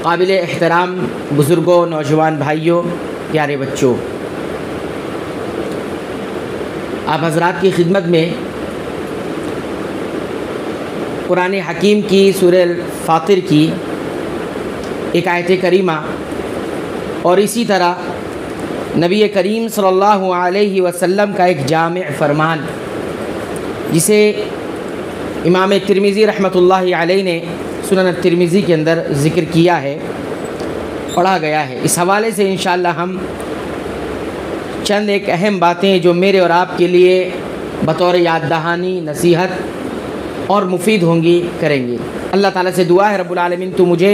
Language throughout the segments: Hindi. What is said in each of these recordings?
काबिल एहतराम बुज़ुर्गों, नौजवान भाइयों, प्यारे बच्चों, आप हज़रात की खिदमत में कुरान हकीम की सूरह फातिर की एक आयत करीमा और इसी तरह नबी करीम सल्लल्लाहु अलैहि वसल्लम का एक जामे फरमान, जिसे इमाम तिर्मिज़ी रहमतुल्लाहि अलैहि ने सुनन तिर्मिज़ी के अंदर ज़िक्र किया है, पढ़ा गया है। इस हवाले से इंशाअल्लाह हम चंद एक अहम बातें जो मेरे और आपके लिए बतौर याद दहानी, नसीहत और मुफीद होंगी करेंगे। अल्लाह ताला से दुआ है रब्बुल आलमीन तू मुझे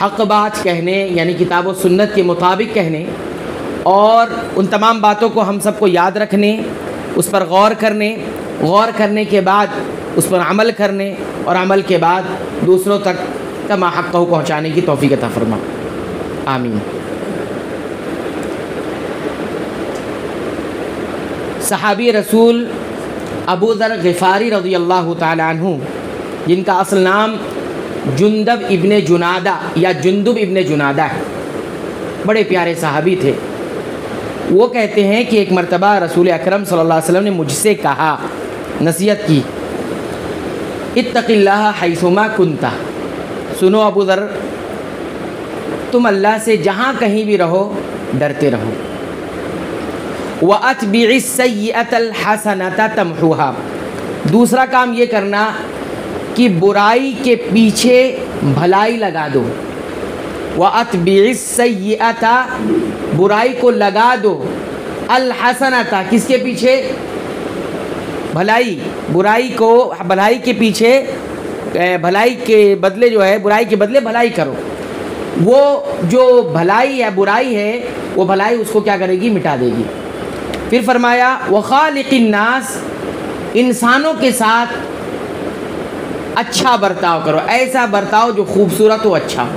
हक़ बात कहने यानी किताब व सुन्नत के मुताबिक कहने और उन तमाम बातों को हम सबको याद रखने, उस पर गौर करने के बाद उस पर अमल करने और अमल के बाद दूसरों तक तमा हक़ को पहुँचाने की तौफ़ीक़ अता फ़रमा, आमीन। सहाबी रसूल अबू ज़र ग़िफ़ारी रज़ियल्लाहु ताला अन्हु, जिनका असल नाम जुंदब इब्ने जुनादा या जुंदुब इब्ने जुनादा है, बड़े प्यारे सहाबी थे। वो कहते हैं कि एक मरतबा रसूल अकरम सल्लल्लाहु अलैहि वसल्लम ने मुझसे कहा, नसीहत की, इत्तक़िल्लाह हैसुमा कुन्ता, सुनो अबू ज़र, तुम अल्लाह से जहाँ कहीं भी रहो डरते रहो। व अत्बिइस सय्यअतल हसनता तमहुहा, दूसरा काम ये करना कि बुराई के पीछे भलाई लगा दो। व अत्बिइस सय्यअता, बुराई को लगा दो, अल हसनता, किसके पीछे? भलाई। बुराई को भलाई के पीछे, भलाई के बदले जो है, बुराई के बदले भलाई करो। वो जो भलाई है, बुराई है, वो भलाई उसको क्या करेगी? मिटा देगी। फिर फरमाया व खालिकिन नास, इंसानों के साथ अच्छा बर्ताव करो, ऐसा बर्ताव जो खूबसूरत हो, अच्छा हो।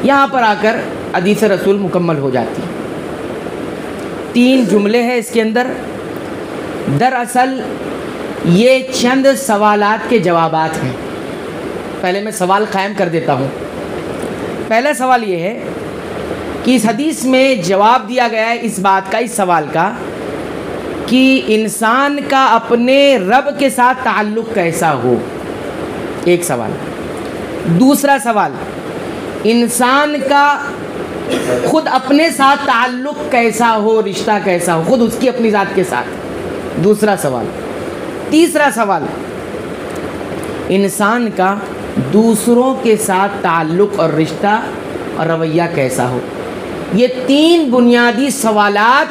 यहाँ पर आकर हदीस रसूल मुकम्मल हो जाती है। 3 जुमले हैं इसके अंदर। दरअसल ये चंद सवालात के जवाबात हैं। पहले मैं सवाल कायम कर देता हूँ। पहला सवाल ये है कि इस हदीस में जवाब दिया गया है इस बात का, इस सवाल का, कि इंसान का अपने रब के साथ ताल्लुक़ कैसा हो। एक सवाल। दूसरा सवाल, इंसान का खुद अपने साथ ताल्लुक़ कैसा हो, रिश्ता कैसा हो, खुद उसकी अपनी ज़ात के साथ। दूसरा सवाल। तीसरा सवाल, इंसान का दूसरों के साथ ताल्लुक़ और रिश्ता और रवैया कैसा हो। ये 3 बुनियादी सवालात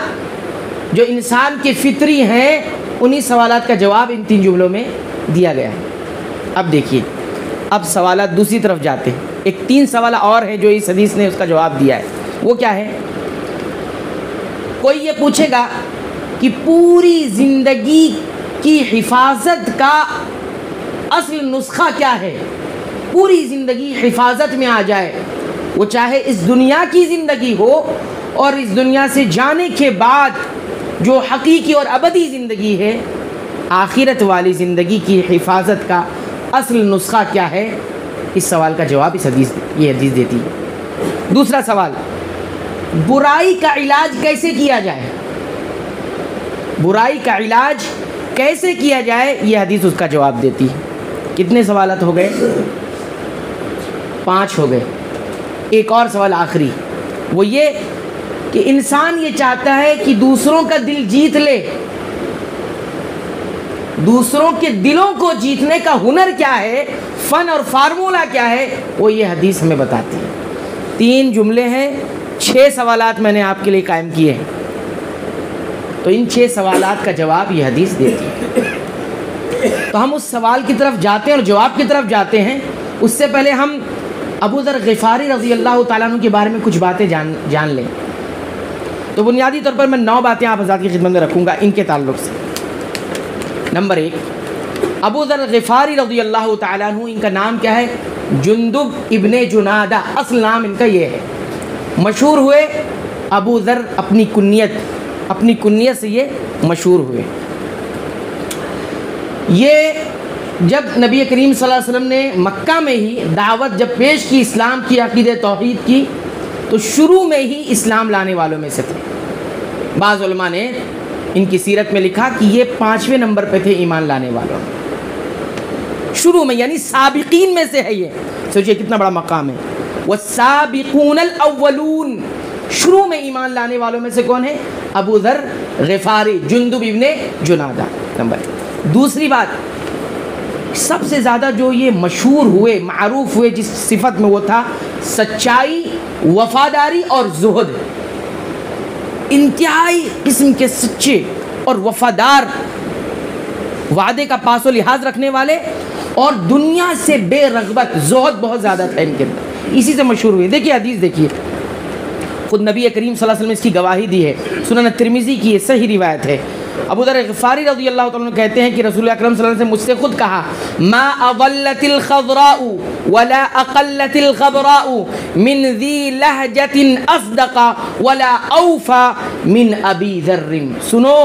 जो इंसान के फितरी हैं, उन्हीं सवालात का जवाब इन 3 जुमलों में दिया गया है। अब देखिए, अब सवालात दूसरी तरफ जाते हैं। एक 3 सवाल और हैं जो इस हदीस ने उसका जवाब दिया है। वो क्या है? कोई ये पूछेगा कि पूरी ज़िंदगी की हिफाजत का असल नुस्खा क्या है? पूरी ज़िंदगी हिफाजत में आ जाए, वो चाहे इस दुनिया की ज़िंदगी हो और इस दुनिया से जाने के बाद जो हकीकी और अबदी ज़िंदगी है, आखिरत वाली ज़िंदगी की हिफाजत का असल नुस्खा क्या है? इस सवाल का जवाब ये हदीस देती है। दूसरा सवाल, बुराई का इलाज कैसे किया जाए? बुराई का इलाज कैसे किया जाए, ये हदीस उसका जवाब देती है। कितने सवालात हो गए? 5 हो गए। एक और सवाल आखिरी, वो ये कि इंसान ये चाहता है कि दूसरों का दिल जीत ले। दूसरों के दिलों को जीतने का हुनर क्या है, फ़न और फार्मूला क्या है, वो ये हदीस हमें बताती है। 3 जुमले हैं, 6 सवालात मैंने आपके लिए कायम किए हैं। तो इन 6 सवालात का जवाब ये हदीस देती है। तो हम उस सवाल की तरफ जाते हैं और जवाब की तरफ जाते हैं। उससे पहले हम अबू ज़र ग़िफ़ारी रज़ियल्लाहु ताला अन्हु के बारे में कुछ बातें जान लें। तो बुनियादी तौर पर मैं 9 बातें आप हज़रात की खिदमत में रखूँगा इनके ताल्लुक़ से। नंबर 1, अबू ज़र ग़िफ़ारी रज़ियल्लाहु ताला अन्हु, इनका नाम क्या है? जुंदुब इब्ने जुनादा, असल नाम इनका ये है। मशहूर हुए अबू ज़र अपनी कुन्नियत से ये मशहूर हुए। ये जब नबी करीम सल्लल्लाहु अलैहि वसल्लम ने मक्का में ही दावत जब पेश की इस्लाम की, अक़ीदे तौहीद की, तो शुरू में ही इस्लाम लाने वालों में से थे। बाज़ उलमा ने इनकी सीरत में लिखा कि ये 5वें नंबर पे थे ईमान लाने वालों में, शुरू में, यानी साबिकीन में से है ये। सोचिए कितना बड़ा मकाम है। वस्साबिकूनल अव्वलून, शुरू में ईमान लाने वालों में से कौन है? अबू ज़र ग़िफ़ारी, जुंदुब इब्ने जुनादा। नंबर दूसरी बात, सबसे ज़्यादा जो ये मशहूर हुए, मारूफ हुए जिस सिफत में, वो था सच्चाई, वफादारी और ज़ुहद। इंतहाई किस्म के सच्चे और वफादार, वादे का पासो लिहाज रखने वाले और दुनिया से बेरग़बत, ज़ुहद बहुत ज़्यादा था इनके अंदर, इसी से मशहूर हुए। देखिए हदीस देखिए, खुद नबी करीम सल्लल्लाहु अलैहि वसल्लम ने इसकी गवाही दी है, सुनन तिरमिज़ी की ये सही रिवायत है। अबू ज़र ग़िफ़ारी रज़ी अल्लाह तआला अन्हु कहते हैं कि रसूल अकरम सल्लल्लाहु अलैहि वसल्लम ने मुझसे खुद कहा, मा अवल्लतिल ख़ज़राउ वला अक़ल्लतिल ग़बराउ मिन ज़ी लहजतिन अस्दक़ा वला औफ़ा मिन अबी ज़र्रिन। सुनो,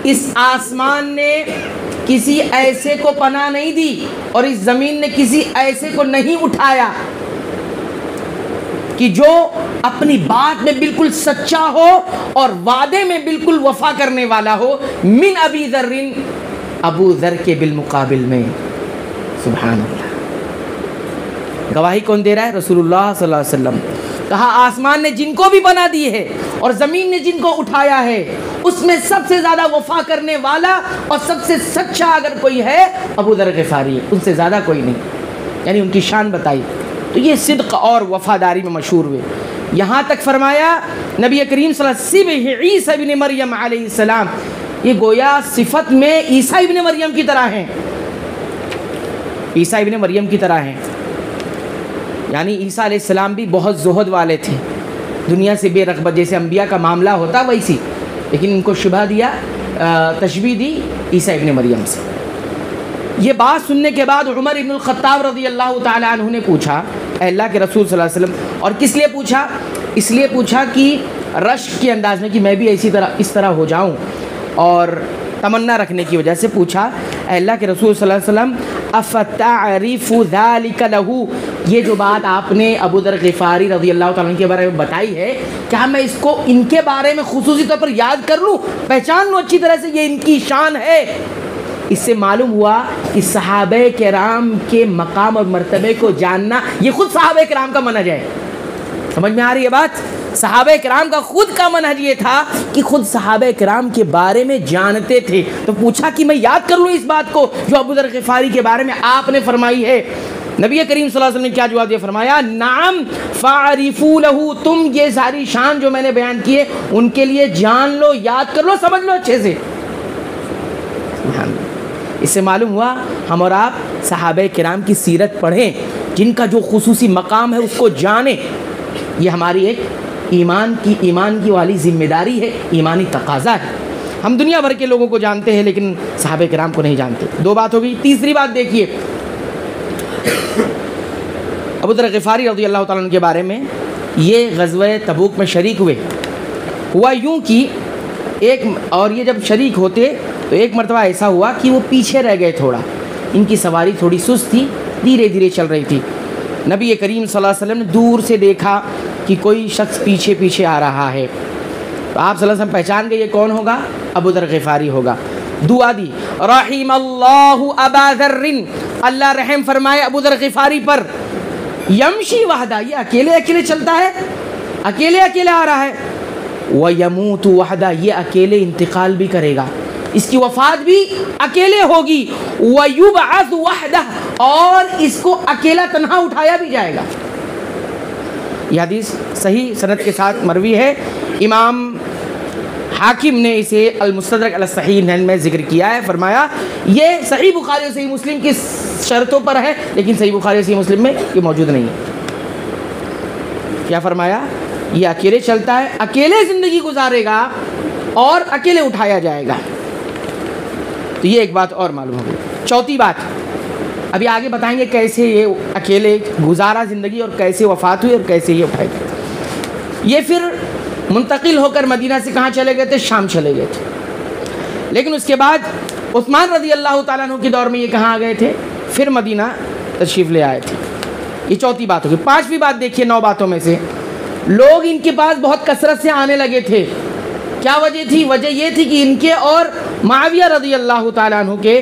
इस आसमान ने किसी ऐसे को पनाह नहीं दी और इस ज़मीन ने किसी ऐसे को नहीं उठाया कि जो अपनी बात में बिल्कुल सच्चा हो और वादे में बिल्कुल वफा करने वाला हो, मिन अबी ज़र्रिन, अबू ज़र के बिलमुकाबिल में। सुभान अल्लाह। गवाही कौन दे रहा है? रसूलुल्लाह सल्लल्लाहु अलैहि वसल्लम। कहा आसमान ने जिनको भी बना दी है और ज़मीन ने जिनको उठाया है, उसमें सबसे ज़्यादा वफा करने वाला और सबसे सच्चा अगर कोई है, अबू ज़र ग़िफ़ारी है, उनसे ज़्यादा कोई नहीं। यानी उनकी शान बताई। तो ये सिद्क़ और वफ़ादारी में मशहूर हुए। यहाँ तक फरमाया नबी करीम सल्लल्लाहु अलैहि वसल्लम ईसा इब्न मरियम अलैहिस्सलाम, ये गोया सिफत में ईसा इब्न मरियम की तरह हैं, ईसा इब्न मरियम की तरह हैं। यानी ईसा अलैहिस्सलाम भी बहुत ज़ुहद वाले थे, दुनिया से बेरग़बत, जैसे अम्बिया का मामला होता वैसी, लेकिन इनको शुबह दिया, तशबीह दी ईसा इब्न मरियम से। ये बात सुनने के बाद उमर इब्नुल ख़त्ताब रज़ी अल्लाह ताला अन्हु ने पूछा, अल्लाह के रसूल सल्लल्लाहु अलैहि वसल्लम, और किस लिए पूछा? इसलिए पूछा कि रश्क के अंदाज़ में, कि मैं भी इस तरह हो जाऊं, और तमन्ना रखने की वजह से पूछा, अल्लाह के रसूल सल्लल्लाहु अलैहि वसल्लम अफ़तअरिफ़ु ज़ालिका लहू, ये जो बात आपने अबू ज़र ग़िफ़ारी रज़ी अल्लाह ताला के बारे में बताई है, क्या मैं इसको इनके बारे में खुसूसी तौर पर याद कर लूँ, पहचान लूँ अच्छी तरह से, ये इनकी शान है? इससे मालूम हुआ कि सहाबे किराम के मकाम और मर्तबे को जानना, ये खुद सहाबे किराम का मनहज है। समझ में आ रही है बात? सहाबे किराम का खुद का मनहज ये था कि खुद सहाबे किराम के बारे में जानते थे। तो पूछा कि मैं याद कर लूँ इस बात को जो अबू ज़र ग़िफ़ारी के बारे में आपने फरमाई है। नबी करीम सल्लल्लाहु अलैहि वसल्लम ने क्या जवाब दिया? फरमाया, नाम फ़ारिफ़ू लहू, तुम ये सारी शान जो मैंने बयान की है उनके लिए जान लो, याद कर लो, समझ लो अच्छे से। इससे मालूम हुआ हम और आप सहाबे किराम की सीरत पढ़ें, जिनका जो खुसूसी मकाम है उसको जानें। ये हमारी एक ईमान की वाली ज़िम्मेदारी है, ईमानी तकाज़ा है। हम दुनिया भर के लोगों को जानते हैं लेकिन सहाबे किराम को नहीं जानते। दो बात हो गई। तीसरी बात देखिए, अबू ज़र ग़िफ़ारी रज़ी अल्लाह ताला अन्हु के बारे में, ये ग़ज़वे तबूक में शरीक हुए। हुआ यूँ कि ये जब शरीक होते तो एक मरतबा ऐसा हुआ कि वो पीछे रह गए थोड़ा, इनकी सवारी थोड़ी सुस्त थी, धीरे धीरे चल रही थी। नबी करीम सल्लल्लाहु अलैहि वसल्लम ने दूर से देखा कि कोई शख्स पीछे पीछे आ रहा है, तो आप सल्लल्लाहु अलैहि वसल्लम पहचान गए ये कौन होगा? अबू ज़र ग़िफ़ारी होगा। दुआ दी, रहिमल्लाहु अबा ज़र्रिन, अल्लाह रहम फरमाए अबू ज़र ग़िफ़ारी पर। यमशी वहदा, ये अकेले अकेले चलता है, अकेले अकेले आ रहा है। व यमूतु वहदा, ये अकेले इंतकाल भी करेगा, इसकी वफ़ात भी अकेले होगी। व युबअस वहदा, और इसको अकेला तन्हा उठाया भी जाएगा। यह हदीस सही सनद के साथ मरवी है। इमाम हाकिम ने इसे अल-मुस्तदरक अला सहीह में ज़िक्र किया है। फरमाया ये सही बुखारी और सही मुस्लिम की शर्तों पर है, लेकिन सही बुखारी और सही मुस्लिम में ये मौजूद नहीं है। क्या फरमाया? ये अकेले चलता है, अकेले ज़िंदगी गुजारेगा और अकेले उठाया जाएगा। तो ये एक बात और मालूम हो गई। चौथी बात, अभी आगे बताएंगे कैसे ये अकेले गुजारा ज़िंदगी और कैसे वफ़ात हुई और कैसे ये उठाए गए। ये फिर मुंतकिल होकर मदीना से कहाँ चले गए थे? शाम चले गए थे। लेकिन उसके बाद उस्मान रज़ी अल्लाह ताला अन्हु के दौर में ये कहाँ आ गए थे? फिर मदीना तशरीफ़ ले आए थे। ये चौथी बात होगी। पांचवी बात देखिए 9 बातों में से, लोग इनके पास बहुत कसरत से आने लगे थे। क्या वजह थी? वजह ये थी कि इनके और मुआविया रज़ी अल्लाह ताला अन्हु के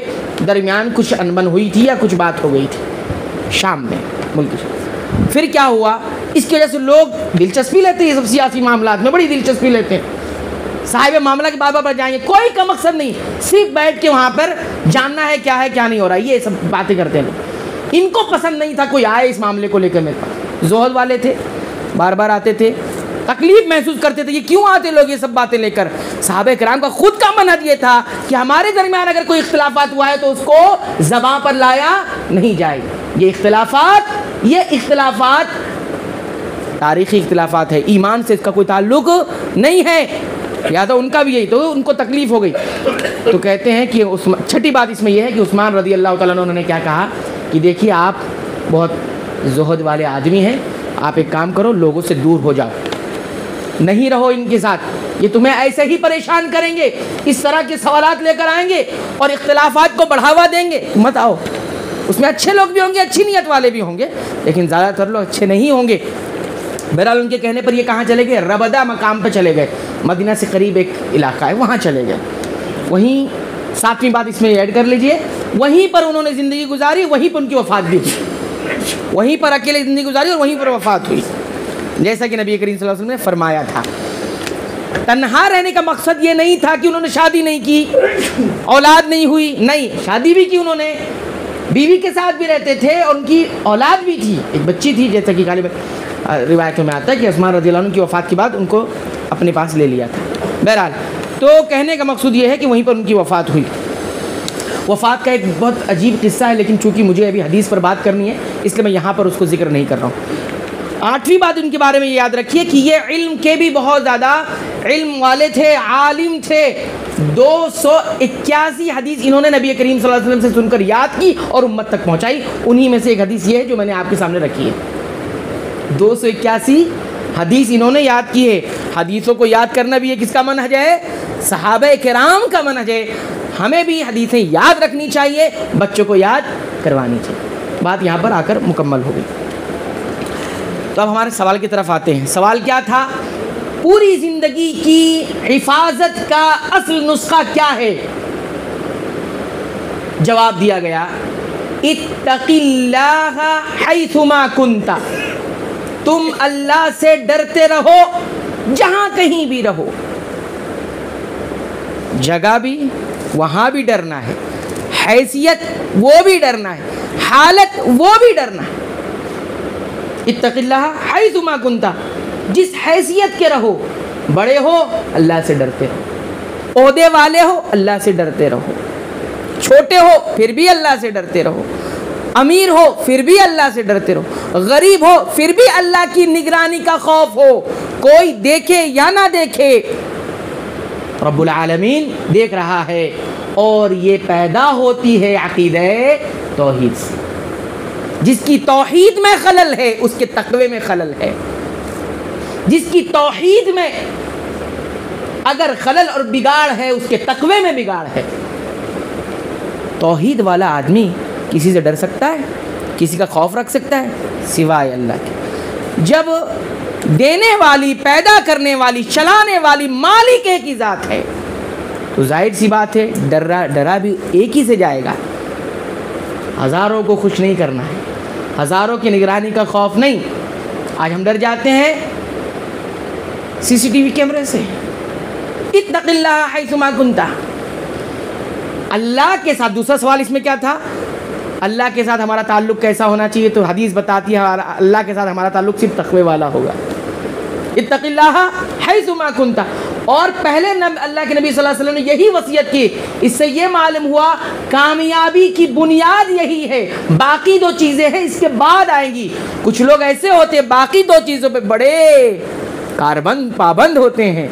दरमियान कुछ अनबन हुई थी या कुछ बात हो गई थी शाम में, मुल्क शाम। फिर क्या हुआ, इसकी वजह से लोग दिलचस्पी लेते हैं, ये सब सियासी मामलात में बड़ी दिलचस्पी लेते हैं। साहिब मामला के बाबा पर जाएंगे, कोई का मकसद नहीं, सिर्फ बैठ के वहाँ पर जानना है क्या नहीं हो रहा है, ये सब बातें करते हैं लोग। इनको पसंद नहीं था कोई आए इस मामले को लेकर मेरे पास। ज़ुहद वाले थे, बार बार आते थे, तकलीफ महसूस करते थे, ये क्यों आते लोग ये सब बातें लेकर। सहाबे किराम का खुद का मनहज ये था कि हमारे दरमियान अगर कोई इख्तिलाफात हुआ है तो उसको ज़बां पर लाया नहीं जाए। ये इख्तिलाफात तारीख़ी इख्तिलाफात है, ईमान से इसका कोई ताल्लुक नहीं है। या तो उनका भी यही, तो उनको तकलीफ़ हो गई। तो कहते हैं कि छठी बात इसमें यह है कि उस्मान रज़ी अल्लाह तआला अन्हु उन्होंने क्या कहा कि देखिए आप बहुत ज़ुहद वाले आदमी हैं, आप एक काम करो, लोगों से दूर हो जाओ, नहीं रहो इनके साथ, ये तुम्हें ऐसे ही परेशान करेंगे, इस तरह के सवालात लेकर आएंगे और इख्तिलाफात को बढ़ावा देंगे, मत आओ। उसमें अच्छे लोग भी होंगे, अच्छी नीयत वाले भी होंगे, लेकिन ज़्यादातर लोग अच्छे नहीं होंगे। बहरहाल उनके कहने पर ये कहाँ चले गए? रबदा मकाम पर चले गए, मदीना से करीब एक इलाका है, वहाँ चले गए। वहीं 7वीं बात इसमें ऐड कर लीजिए, वहीं पर उन्होंने ज़िंदगी गुजारी, वहीं पर उनकी वफ़ात भी हुई, वहीं पर अकेले ज़िंदगी गुजारी और वहीं पर वफ़ात हुई, जैसा कि नबी करीम सल्लल्लाहु अलैहि वसल्लम ने फरमाया था। तन्हा रहने का मकसद ये नहीं था कि उन्होंने शादी नहीं की, औलाद नहीं हुई, नहीं, शादी भी की उन्होंने, बीवी के साथ भी रहते थे और उनकी औलाद भी थी, एक बच्ची थी, जैसा कि गालिब रिवायतों में आता है कि उस्मान रज़ियल्लाहु अन्हु की वफ़ात के बाद उनको अपने पास ले लिया था। बहरहाल तो कहने का मकसूद ये है कि वहीं पर उनकी वफ़ात हुई। वफ़ात का एक बहुत अजीब किस्सा है, लेकिन चूँकि मुझे अभी हदीस पर बात करनी है इसलिए मैं यहाँ पर उसको जिक्र नहीं कर रहा हूँ। 8वीं बात उनके बारे में ये याद रखिए कि ये इल्म के भी बहुत ज़्यादा इल्म वाले थे, आलिम थे। 281 हदीस इन्होंने नबी करीम सल्लल्लाहु अलैहि वसल्लम से सुनकर याद की और उम्मत तक पहुँचाई। उन्हीं में से एक हदीस ये है जो मैंने आपके सामने रखी है। 281 हदीस इन्होंने याद की है। हदीसों को याद करना भी है किसका मनहज है? सहाबे किराम का मनहज है। हमें भी हदीसें याद रखनी चाहिए, बच्चों को याद करवानी चाहिए। बात यहाँ पर आकर मुकम्मल हो गई। तो अब हमारे सवाल की तरफ आते हैं। सवाल क्या था? पूरी ज़िंदगी की हिफाजत का असल नुस्खा क्या है? जवाब दिया गया, इत्तक़िल्लाह हैथुमा कुंता, तुम अल्लाह से डरते रहो जहां कहीं भी रहो। जगह भी वहां भी डरना है, हैसियत वो भी डरना है, हालत वो भी डरना है। इत्तक़िल्लाह हैथुमा कुंता, जिस हैसियत के रहो, बड़े हो अल्लाह से डरते रहो, ओहदे वाले हो अल्लाह से डरते रहो, छोटे हो फिर भी अल्लाह से डरते रहो, अमीर हो फिर भी अल्लाह से डरते रहो, गरीब हो फिर भी अल्लाह की निगरानी का खौफ हो। कोई देखे या ना देखे, रब्बुल आलमीन देख रहा है। और ये पैदा होती है अक़ीदे तौहीद से। जिसकी तौहीद में खलल है उसके तक़वे में खलल है। जिसकी तौहीद में अगर खलल और बिगाड़ है उसके तक़वे में बिगाड़ है। तौहीद वाला आदमी किसी से डर सकता है? किसी का खौफ रख सकता है? सिवाय अल्लाह के। जब देने वाली, पैदा करने वाली, चलाने वाली मालिक एक ही ज़ात है तो जाहिर सी बात है डरा भी एक ही से जाएगा। हज़ारों को खुश नहीं करना है, हज़ारों की निगरानी का खौफ नहीं। आज हम डर जाते हैं CCTV कैमरे से। इत्तक़िल्लाह हैथुमा कुंता, अल्लाह के साथ। दूसरा सवाल इसमें क्या था? अल्लाह के साथ हमारा ताल्लुक़ कैसा होना चाहिए? तो हदीस बताती है अल्लाह के साथ हमारा ताल्लुक़ सिर्फ तक़वे वाला होगा। इत्तक़िल्लाह हैथुमा कुंता। और पहले अल्लाह के नबी सल्लल्लाहु अलैहि वसल्लम ने यही वसीयत की। इससे ये मालूम हुआ कामयाबी की बुनियाद यही है, बाकी दो चीज़ें हैं इसके बाद आएंगी। कुछ लोग ऐसे होते हैं बाकी दो चीज़ों पे बड़े कारबंद पाबंद होते हैं।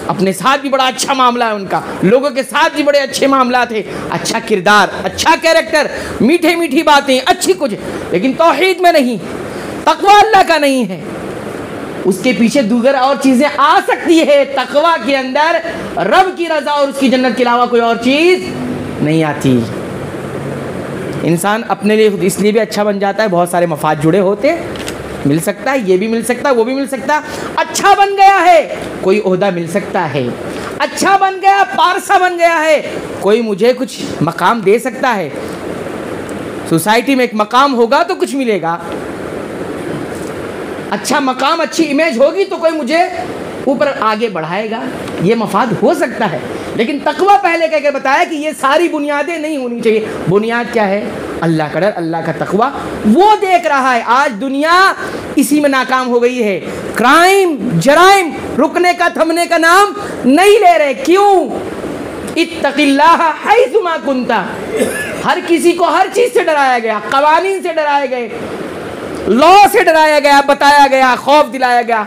अपने साथ भी बड़ा अच्छा मामला है उनका, लोगों के साथ भी बड़े अच्छे मामला थे, अच्छा किरदार, अच्छा कैरेक्टर, मीठे मीठी बातें, अच्छी कुछ, लेकिन तौहीद में नहीं, तक़वा अल्लाह का नहीं है। उसके पीछे दूसर और चीज़ें आ सकती है। तक़वा के अंदर रब की रज़ा और उसकी जन्नत के अलावा कोई और चीज़ नहीं आती। इंसान अपने लिए इसलिए भी अच्छा बन जाता है, बहुत सारे मफाद जुड़े होते हैं, मिल सकता है, ये भी मिल सकता है, वो भी मिल सकता है। अच्छा बन गया है, कोई ओहदा मिल सकता है। अच्छा बन गया, पारसा बन गया है, कोई मुझे कुछ मकाम दे सकता है। सोसाइटी में एक मकाम होगा तो कुछ मिलेगा, अच्छा मकाम, अच्छी इमेज होगी तो कोई मुझे ऊपर आगे बढ़ाएगा, ये मफाद हो सकता है। लेकिन तकवा पहले कह के बताया कि ये सारी बुनियादें नहीं होनी चाहिए। बुनियाद क्या है? अल्लाह का डर, अल्लाह का तकवा। वो देख रहा है आज दुनिया इसी में नाकाम हो गई है। क्राइम, जराइम रुकने का, थमने का नाम नहीं ले रहे। क्यों? इत्तकिल्लाह हैसुमा कुंता। हर किसी को हर चीज से डराया गया, कवानीन से डराए गए, लॉ से डराया गया, बताया गया, खौफ दिलाया गया।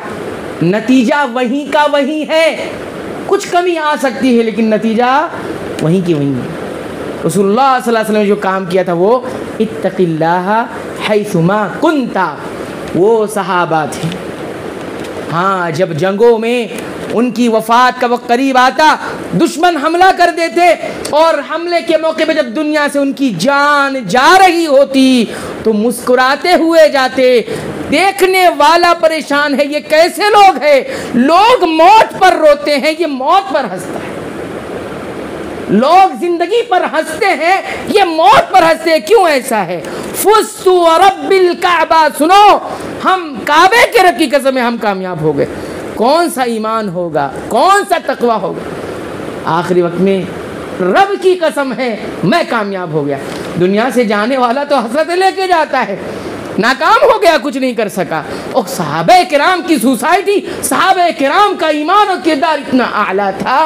नतीजा वहीं का वहीं है। कुछ कमी आ सकती है लेकिन नतीजा वहीं की वहीं है। रसूलुल्लाह सल्लल्लाहु अलैहि वसल्लम ने जो काम किया था वो इत्तकिल्लाह हैसुमा कुंता, वो सहाबा थे। हाँ, जब जंगों में उनकी वफात का वक्त करीब आता, दुश्मन हमला कर देते और हमले के मौके पे जब दुनिया से उनकी जान जा रही होती तो मुस्कुराते हुए जाते। देखने वाला परेशान है, ये कैसे लोग हैं? लोग मौत पर रोते हैं, ये मौत पर हंसता है। लोग जिंदगी पर हंसते हैं, ये मौत पर हंसते हैं। क्यों ऐसा है? फुस्तु रब्बिल काबा, सुनो, हम काबे के रब की कसम है हम कामयाब हो गए। कौन सा ईमान होगा, कौन सा तकवा होगा? आखिरी वक्त में रब की कसम है मैं कामयाब हो गया। दुनिया से जाने वाला तो हसरत लेके जाता है, नाकाम हो गया, कुछ नहीं कर सका। और सहाबे किराम की सोसाइटी, सहाबे किराम का ईमान और किरदार इतना आला था।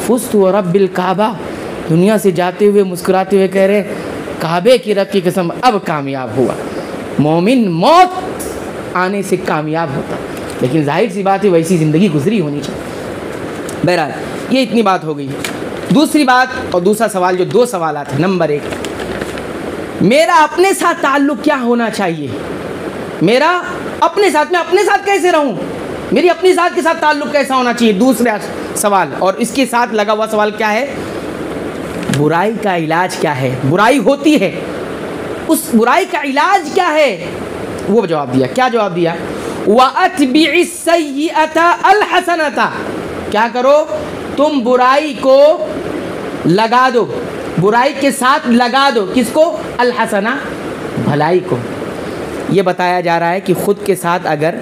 फुस्तु रब्बिल काबा, दुनिया से जाते हुए मुस्कुराते हुए कह रहे काबे की रब की कसम अब कामयाब हुआ। मोमिन मौत आने से कामयाब होता, लेकिन जाहिर सी बात है वैसी ज़िंदगी गुजरी होनी चाहिए। बहरहाल ये इतनी बात हो गई है। दूसरी बात और दूसरा सवाल, जो दो सवाल थे। नंबर एक, मेरा अपने साथ ताल्लुक़ क्या होना चाहिए? मेरा अपने साथ, मैं अपने साथ कैसे रहूं? मेरी अपनी ज़ात के साथ ताल्लुक़ कैसा होना चाहिए? दूसरा सवाल, और इसके साथ लगा हुआ सवाल क्या है? बुराई का इलाज क्या है? बुराई होती है, उस बुराई का इलाज क्या है? वो जवाब दिया। क्या जवाब दिया? वअत्बिइस सय्यिअता अल हसनता, क्या करो? तुम बुराई को लगा दो, बुराई के साथ लगा दो। किसको? अल हसना, भलाई को। ये बताया जा रहा है कि खुद के साथ अगर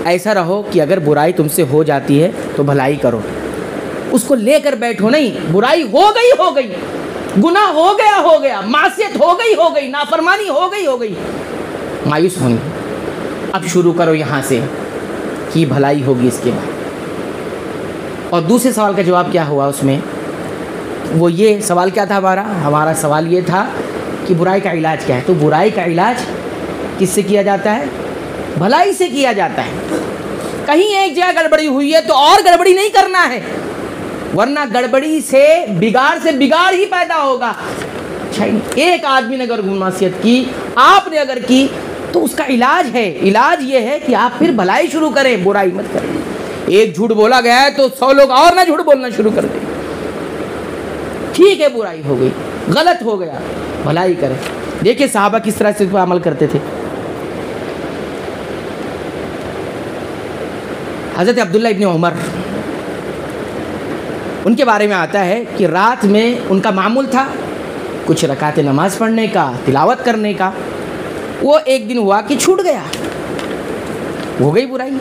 ऐसा रहो कि अगर बुराई तुमसे हो जाती है तो भलाई करो, उसको लेकर बैठो नहीं। बुराई हो गई, गुनाह हो गया, मासियत हो गई, नाफरमानी हो गई, मायूस होनी। अब शुरू करो यहाँ से कि भलाई होगी इसके बाद। और दूसरे सवाल का जवाब क्या हुआ उसमें? वो ये सवाल क्या था हमारा सवाल ये था कि बुराई का इलाज क्या है? तो बुराई का इलाज किससे किया जाता है? भलाई से किया जाता है। कहीं एक जगह गड़बड़ी हुई है तो और गड़बड़ी नहीं करना है, वरना गड़बड़ी से बिगाड़ ही पैदा होगा। एक आदमी ने अगर मासियत की, आपने अगर की, तो उसका इलाज है। इलाज ये है कि आप फिर भलाई शुरू करें, बुराई मत करें। एक झूठ बोला गया है तो 100 लोग और ना झूठ बोलना शुरू कर दें। ठीक है, बुराई हो गई, गलत हो गया, भलाई करें। देखिए साहबा किस तरह से अमल करते थे। हज़रत अब्दुल्ला इब्न उमर, उनके बारे में आता है कि रात में उनका मामूल था कुछ रकाते नमाज पढ़ने का, तिलावत करने का। वो एक दिन हुआ कि छूट गया, हो गई बुराई,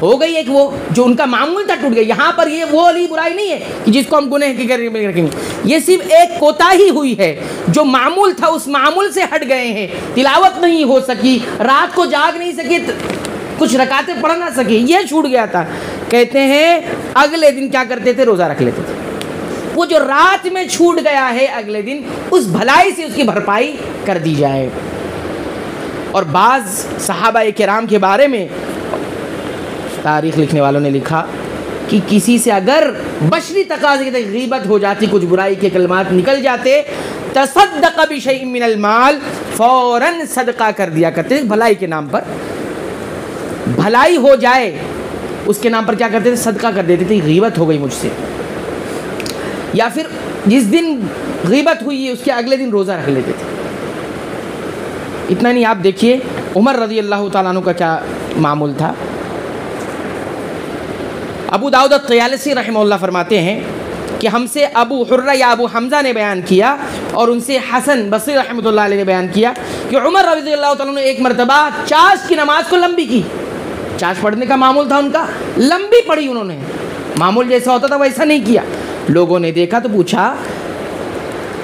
हो गई एक वो जो उनका मामूल था टूट गया। यहाँ पर ये वो वाली बुराई नहीं है कि जिसको हम गुनाह की में रखेंगे। ये सिर्फ एक कोताही हुई है, जो मामूल था उस मामूल से हट गए हैं। तिलावत नहीं हो सकी, रात को जाग नहीं सके, कुछ रकातें पढ़ ना सके, ये छूट गया था। कहते हैं अगले दिन क्या करते थे? रोज़ा रख लेते थे। वो जो रात में छूट गया है अगले दिन उस भलाई से उसकी भरपाई कर दी जाए। और बाज़ सहाबा किराम के बारे में तारीख़ लिखने वालों ने लिखा कि किसी से अगर बशरी तकाज़े की गीबत हो जाती, कुछ बुराई के कलमात निकल जाते, तसद्दक़ बिशैइन मिनल माल, फ़ौरन सदका कर दिया करते थे। भलाई के नाम पर, भलाई हो जाए उसके नाम पर क्या करते थे? सदका कर देते थे। गीबत हो गई मुझसे, या फिर जिस दिन ग़ीबत हुई, उसके अगले दिन रोज़ा रख लेते थे। इतना नहीं, आप देखिए उमर रज़ी अल्लाह ताला अन्हु का क्या मामूल था। अबू दाऊद अत-तयालसी रहमहुल्लाह फरमाते हैं कि हमसे अबू हुर्रा या अबू हमज़ा ने बयान किया और उनसे हसन बसरी रहमतुल्लाह अलैह ने बयान किया कि उमर रज़ी अल्लाह ताला ने एक मरतबा चाश की नमाज को लंबी की। चाश पढ़ने का मामूल था उनका, लंबी पढ़ी उन्होंने, मामूल जैसा होता था वैसा नहीं किया। लोगों ने देखा तो पूछा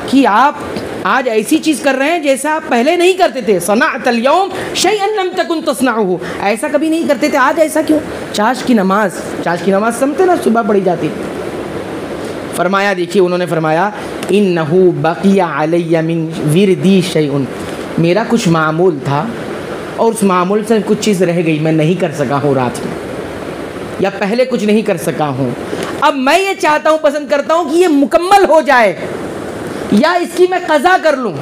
कि आप आज ऐसी चीज़ कर रहे हैं जैसा आप पहले नहीं करते थे। सनाअतल यौम शैअन लम तकुन तस्नअहु, ऐसा कभी नहीं करते थे, आज ऐसा क्यों? चाश की नमाज समझते ना, सुबह पढ़ी जाती। फरमाया, देखिए उन्होंने फरमाया इन्नहु बक़िया अलैया मिन विरदी शैउन, मेरा कुछ मामूल था और उस मामूल से कुछ चीज़ रह गई, मैं नहीं कर सका हूँ रात में, या पहले कुछ नहीं कर सका हूँ। अब मैं ये चाहता हूँ, पसंद करता हूँ कि ये मुकम्मल हो जाए या इसकी मैं क़ज़ा कर लूँ,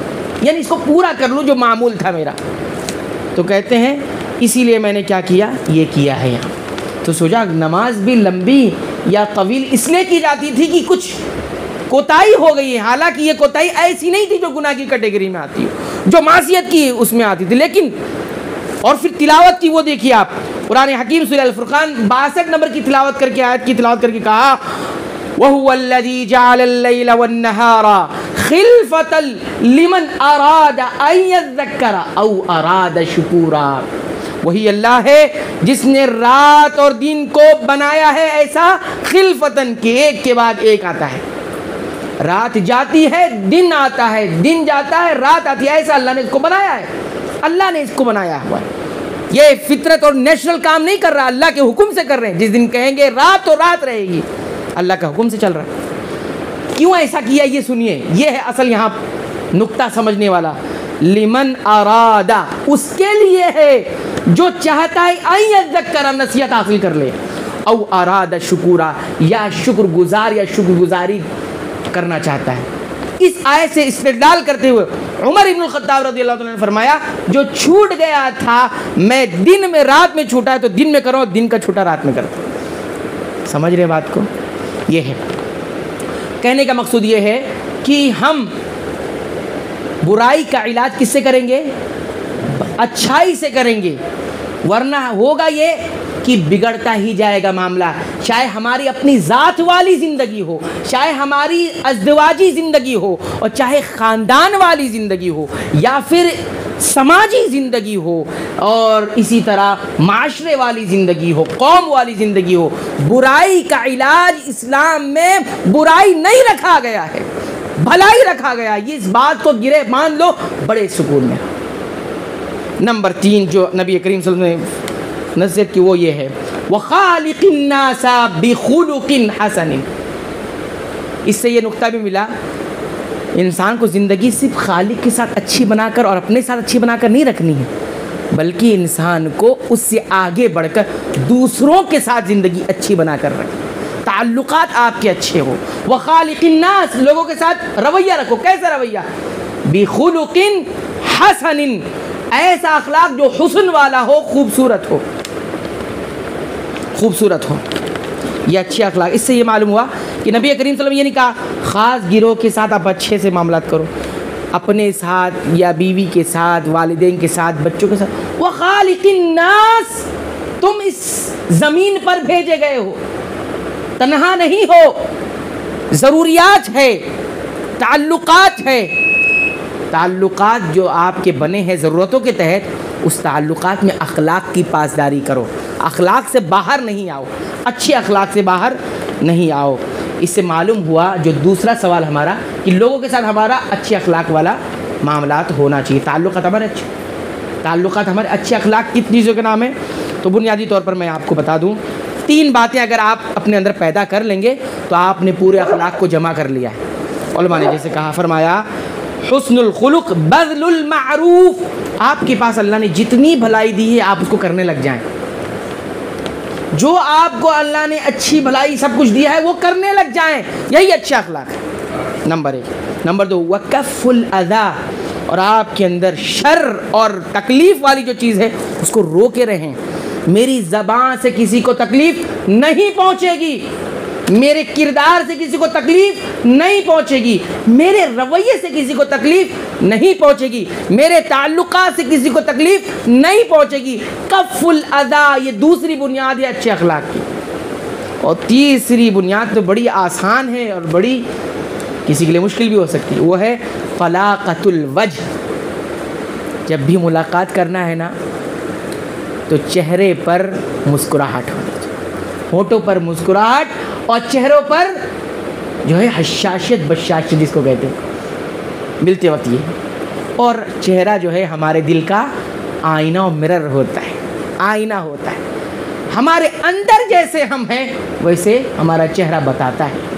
यानी इसको पूरा कर लूँ जो मामूल था मेरा। तो कहते हैं इसीलिए मैंने क्या किया, ये किया है यहाँ। तो सोचा नमाज भी लंबी या तवील इसलिए की जाती थी कि कुछ कोताही हो गई है। हालांकि ये कोताही ऐसी नहीं थी जो गुनाह की कैटेगरी में आती हो, जो मासियत की उसमें आती थी, लेकिन और फिर तिलावत की, वो देखिए आप कुरान हकीम सूरह अल-फुरक़ान 62 नंबर की तिलावत करके, आयत की तिलावत करके कहा वहुवल्लज़ी जअलल लैला वन्नहारा खिलफतल लिमन अरादा अन यज़्ज़करा औ अरादा शुकूरा। वही अल्लाह है जिसने रात और दिन को बनाया है ऐसा खिलफतन के एक के बाद एक आता है। रात जाती है, दिन आता है, दिन जाता है, रात आती है, ऐसा अल्लाह ने इसको बनाया है। अल्लाह ने इसको बनाया हुआ है। ये फितरत और नेचुरल काम नहीं कर रहा, अल्लाह के हुक्म से कर रहे हैं। जिस दिन कहेंगे रात तो रात रहेगी, अल्लाह का हुक्म से चल रहा है। क्यों ऐसा किया ये सुनिए, ये है असल यहाँ नुक्ता समझने वाला। लिमन अरादा, उसके लिए है जो चाहता है अय्यज़्ज़करा, नसीहत हासिल कर ले, औ अरादा शुकुरा, या शुक्रगुजार या शुक्रगुजारी करना चाहता है। इस आयत से इस्तेदलाल करते हुए उमर इब्नुल खत्ताब रज़ियल्लाहु अन्हु ने फरमाया जो छूट गया था, मैं दिन में रात में छूटा है तो दिन में करो, दिन का छूटा रात में करता। समझ रहे बात को? ये है कहने का मकसूद, ये है कि हम बुराई का इलाज किससे करेंगे? अच्छाई से करेंगे, वरना होगा ये कि बिगड़ता ही जाएगा मामला। चाहे हमारी अपनी ज़ात वाली ज़िंदगी हो, चाहे हमारी अज़दवाजी ज़िंदगी हो, और चाहे ख़ानदान वाली ज़िंदगी हो, या फिर समाजी ज़िंदगी हो, और इसी तरह माशरे वाली ज़िंदगी हो, कौम वाली ज़िंदगी हो। बुराई का इलाज इस्लाम में बुराई नहीं रखा गया है, भलाई रखा गया। ये इस बात को गिरे मान लो, बड़े सुकून में। नंबर 3 जो नबी करीम सल्लल्लाहु अलैहि वसल्लम ने नसीहत की वो ये है वखालिकिन नासा बिखुलुकिन हसन। इससे ये नुक्ता भी मिला, इंसान को ज़िंदगी सिर्फ खालिक के साथ अच्छी बनाकर और अपने साथ अच्छी बनाकर नहीं रखनी है, बल्कि इंसान को उससे आगे बढ़कर दूसरों के साथ ज़िंदगी अच्छी बनाकर रखें, ताल्लुकात आपके अच्छे हो। वखालिकिन नास, लोगों के साथ रवैया रखो। कैसा रवैया? बिखुलुकिन हसनिन, ऐसा अखलाक जो हुस्न वाला हो, खूबसूरत हो, खूबसूरत हो, ये अच्छे अखलाक। इससे ये मालूम हुआ कि नबी करीम सल्लल्लाहु अलैहि वसल्लम ये नहीं कहा ख़ास गिरोह के साथ आप अच्छे से मामलात करो, अपने साथ या बीवी के साथ, वालिदैन के साथ, बच्चों के साथ। वह खालिकिन नास, तुम इस ज़मीन पर भेजे गए हो, तन्हा नहीं हो, ज़रूरियात है, ताल्लुकात है। ताल्लुकात जो आपके बने हैं ज़रूरतों के तहत, उस ताल्लुकात में अखलाक की पासदारी करो, अखलाक से बाहर नहीं आओ, अच्छे अखलाक से बाहर नहीं आओ। इससे मालूम हुआ जो दूसरा सवाल हमारा कि लोगों के साथ हमारा अच्छे अखलाक वाला मामलात होना चाहिए। ताल्लुकात हमारे अच्छे, ताल्लुकात हमारे अच्छे अखलाक किन चीज़ों के नाम है? तो बुनियादी तौर पर मैं आपको बता दूँ, 3 बातें अगर आप अपने अंदर पैदा कर लेंगे तो आपने पूरे अखलाक को जमा कर लिया है। उलमा ने जैसे कहा, फरमाया हुस्नुल खुलुक बज़लुल मारूफ, आपके पास अल्लाह ने जितनी भलाई दी है आप उसको करने लग जाएं। जो आपको अल्लाह ने अच्छी भलाई सब कुछ दिया है वो करने लग जाएं, यही अच्छा अखलाक है। नंबर 1। नंबर 2 वकफ़ुल अज़ा, और आपके अंदर शर और तकलीफ़ वाली जो चीज़ है उसको रोके रहें। मेरी ज़बान से किसी को तकलीफ़ नहीं पहुँचेगी, मेरे किरदार से किसी को तकलीफ नहीं पहुंचेगी, मेरे रवैये से किसी को तकलीफ नहीं पहुंचेगी, मेरे ताल्लुकात से किसी को तकलीफ नहीं पहुंचेगी। कफ़ुल अदा, ये दूसरी बुनियाद है अच्छे अखलाक की। और तीसरी बुनियाद तो बड़ी आसान है और बड़ी किसी के लिए मुश्किल भी हो सकती है, वो है तलाक़तुल वजह। जब भी मुलाकात करना है ना तो चेहरे पर मुस्कुराहट होनी चाहिए, होठों पर मुस्कुराहट और चेहरों पर जो है हशाशियत बशाशियत जिसको कहते हैं मिलते वक्त ये। और चेहरा जो है हमारे दिल का आईना और मिरर होता है, आईना होता है। हमारे अंदर जैसे हम हैं वैसे हमारा चेहरा बताता है।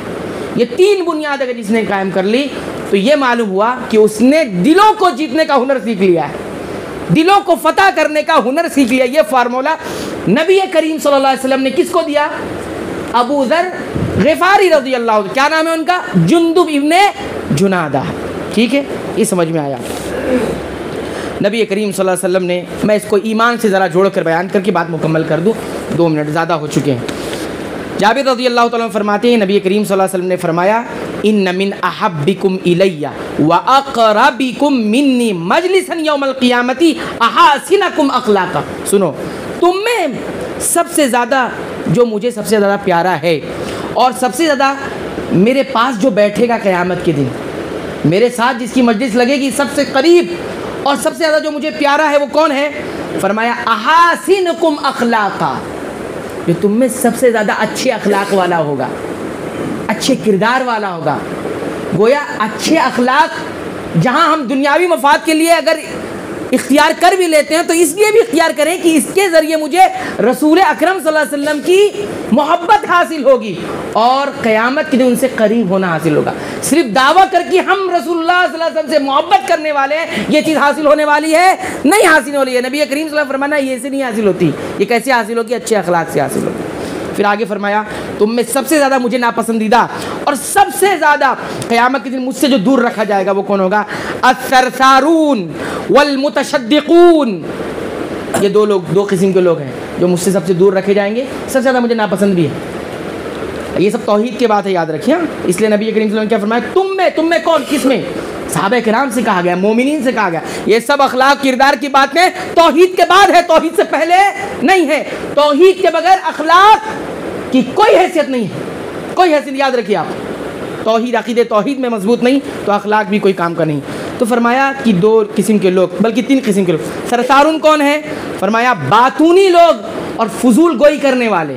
ये तीन बुनियाद अगर जिसने कायम कर ली तो ये मालूम हुआ कि उसने दिलों को जीतने का हुनर सीख लिया है, दिलों को फतह करने का हुनर सीख लिया। ये फार्मूला नबी करीम सल्लल्लाहु अलैहि वसल्लम ने किसको दिया? अबू ज़र ग़िफ़ारी रज़ियल्लाहु, क्या नाम है उनका? जुंदुब इब्ने जुनादा। ठीक है, ये समझ में आया। नबी करीम सल्लल्लाहु अलैहि वसल्लम ने, मैं इसको ईमान से ज़रा जोड़ कर बयान करके बात मुकम्मल कर दूँ, 2 मिनट ज़्यादा हो चुके हैं। जाबिर रज़ियल्लाहु तआला फरमाते हैं नबी करीम सल्लल्लाहु अलैहि वसल्लम ने फरमाया, इन्न मिन अहब्बिकुम इलैया व अक़रबिकुम मिन्नी मजलिसन यौमल क़ियामती अहासिनकुम अख़लाक़ा। सुनो, तुम में सबसे ज़्यादा जो मुझे सबसे ज़्यादा प्यारा है और सबसे ज़्यादा मेरे पास जो बैठेगा क़यामत के दिन, मेरे साथ जिसकी मजलिस लगेगी सबसे करीब और सबसे ज़्यादा जो मुझे प्यारा है वो कौन है? फरमाया अहासिनकुम अख़लाक़ा, जो तुम में सबसे ज़्यादा अच्छे अखलाक वाला होगा, अच्छे किरदार वाला होगा। गोया अच्छे अखलाक जहाँ हम दुनियावी मफाद के लिए अगर इख्तियार कर भी लेते हैं तो इसलिए भी इख्तियार करें कि इसके ज़रिए मुझे रसूल अकरम सल्लल्लाहु अलैहि वसल्लम की मोहब्बत हासिल होगी और क़यामत के दिन उनसे करीब होना हासिल होगा। सिर्फ दावा करके हम रसूलुल्लाह सल्लल्लाहु अलैहि वसल्लम से मोहब्बत करने वाले हैं, ये चीज़ हासिल होने वाली है? नहीं हासिल हो रही है। नबी करीम सल्लल्लाहु अलैहि वसल्लम फरमाना ये से नहीं हासिल होती, ये कैसे हासिल होगी? अच्छे अखलाक से हासिल होगी। फिर आगे फरमाया, तुम में सबसे ज़्यादा मुझे नापसंदीदा और सबसे ज़्यादा क़यामत के दिन मुझसे जो दूर रखा जाएगा वो कौन होगा? अस्सरसारून वल मुतशद्दिक़ून। ये दो लोग, 2 किस्म के लोग हैं जो मुझसे सबसे दूर रखे जाएंगे, सबसे ज़्यादा मुझे नापसंद भी है। ये सब तौहीद की बात है, याद रखिए। इसलिए नबी करीम सल्लल्लाहु अलैहि वसल्लम क्या फरमाया? तुम में कौन? किस में? सहाबा किराम से कहा गया, मोमिनीन से कहा गया। ये सब अखलाक किरदार की बातें तौहीद के बाद है, तौहीद से पहले नहीं है। तौहीद के बगैर अखलाक की कोई हैसियत नहीं है, कोई हैसियत, याद रखिए आप। तौहीद, अक़ीदे तौहीद में मजबूत नहीं तो अखलाक भी कोई काम का नहीं। तो फरमाया कि 2 किस्म के लोग, बल्कि 3 किस्म के लोग। सरसारून कौन है? फरमाया बातूनी लोग और फजूल गोई करने वाले,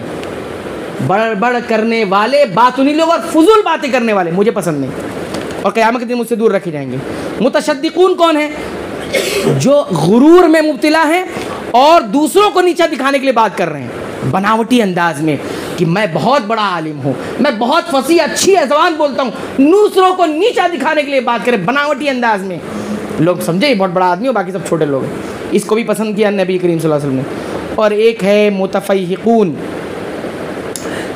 बड़ करने वाले, बातूनी लोग और फजूल बातें करने वाले मुझे पसंद नहीं और क़यामत के दिन मुझसे दूर रखे जाएंगे। मुतशद्दिक़ून कौन है? जो गुरूर में मुब्तला हैं और दूसरों को नीचा दिखाने के लिए बात कर रहे हैं बनावटी अंदाज में कि मैं बहुत बड़ा आलिम हूँ, मैं बहुत फसी अच्छी ज़बान बोलता हूँ, दूसरों को नीचा दिखाने के लिए बात करें बनावटी अंदाज में। लोग समझे बहुत बड़ा आदमी हो, बाकी सब छोटे लोग हैं। इसको भी पसंद किया नबी करीम सल्लल्लाहु अलैहि वसल्लम ने। और एक है मुतफ़य्हिक़ून,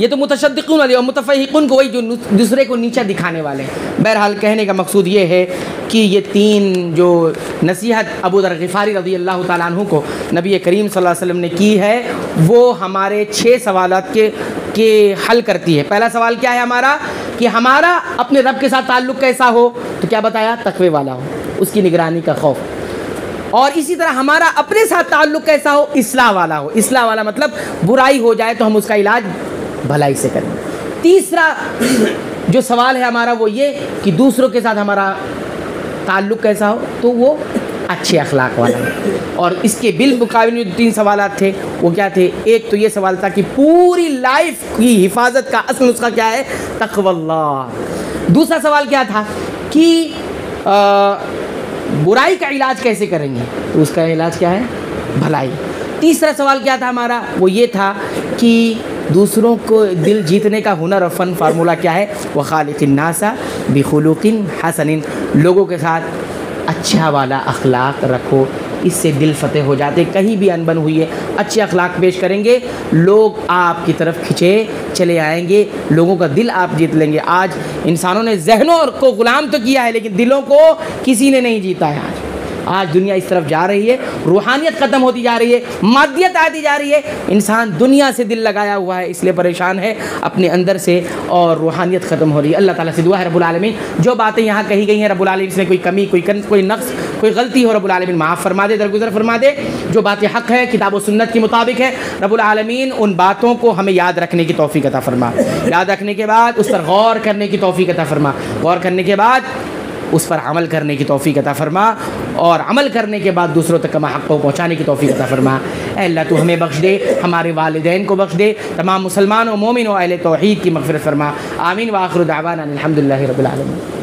ये तो मुतशद्दिक़ून वाले, और मुतफ़य्हिक़ून को वही जो दूसरे को नीचा दिखाने वाले। बहरहाल कहने का मकसूद ये है कि ये 3 जो नसीहत अबू ज़र ग़िफ़ारी रज़ियल्लाहु ताला अन्हु को नबी करीम सल्लल्लाहु अलैहि वसल्लम ने की है वो हमारे 6 सवालात के हल करती है। पहला सवाल क्या है हमारा? कि हमारा अपने रब के साथ ताल्लुक़ कैसा हो? तो क्या बताया? तक़वे वाला हो, उसकी निगरानी का खौफ। और इसी तरह हमारा अपने साथ ताल्लुक़ कैसा हो? इस्लाह वाला हो। इस्लाह वाला मतलब बुराई हो जाए तो हम उसका इलाज भलाई से करें। तीसरा जो सवाल है हमारा वो ये कि दूसरों के साथ हमारा ताल्लुक़ कैसा हो, तो वो अच्छे अखलाक वाला है। और इसके बिलमुकाबिल जो 3 सवालात थे वो क्या थे? एक तो ये सवाल था कि पूरी लाइफ की हिफाजत का असल नुस्खा क्या है? तक़वल्लाह। दूसरा सवाल क्या था कि बुराई का इलाज कैसे करेंगे, तो उसका इलाज क्या है? भलाई। तीसरा सवाल क्या था हमारा? वो ये था कि दूसरों को दिल जीतने का हुनर और फ़न फार्मूला क्या है? व खालिक़िन नासा बिखुलुक़िन हसनिन, लोगों के साथ अच्छा वाला अखलाक रखो, इससे दिल फतेह हो जाते। कहीं भी अनबन हुई है, अच्छे अखलाक पेश करेंगे, लोग आपकी तरफ खिंचे चले आएंगे, लोगों का दिल आप जीत लेंगे। आज इंसानों ने जहनों को ग़ुलाम तो किया है लेकिन दिलों को किसी ने नहीं जीता है। आज आज दुनिया इस तरफ जा रही है, रूहानियत ख़त्म होती जा रही है, मादियत आती जा रही है, इंसान दुनिया से दिल लगाया हुआ है, इसलिए परेशान है अपने अंदर से, और रूहानियत ख़त्म हो रही है। अल्लाह ताला से दुआ है रब्बुल आलमीन जो बातें यहाँ कही गई हैं रब्बुल आलमीन इसमें कोई कमी, कोई नक्स, कोई गलती हो रब्बुल आलमीन माफ़ फरमा दे, दरगुजर फरमा दे। जो बातें हक़ है किताब और सुन्नत के मुताबिक है रब्बुल आलमीन उन बातों को हमें याद रखने की तौफीक अता फरमा, याद रखने के बाद उस पर गौर करने की तौफीक अता फरमा, गौर करने के बाद उस पर अमल करने की तौफीक अता फरमा, और अमल करने के बाद दूसरों तक हक़ को पहुँचाने की तौफीक अता फरमा। ऐ अल्लाह तू हमें बख्श दे, हमारे वालिदैन को बख्श दे, तमाम मुसलमान और मोमिन और अहले तौहीद की मग़फ़िरत फरमा। आमीन व आखिर दावाना अनिल हम्दुलिल्लाहि रब्बिल आलमीन।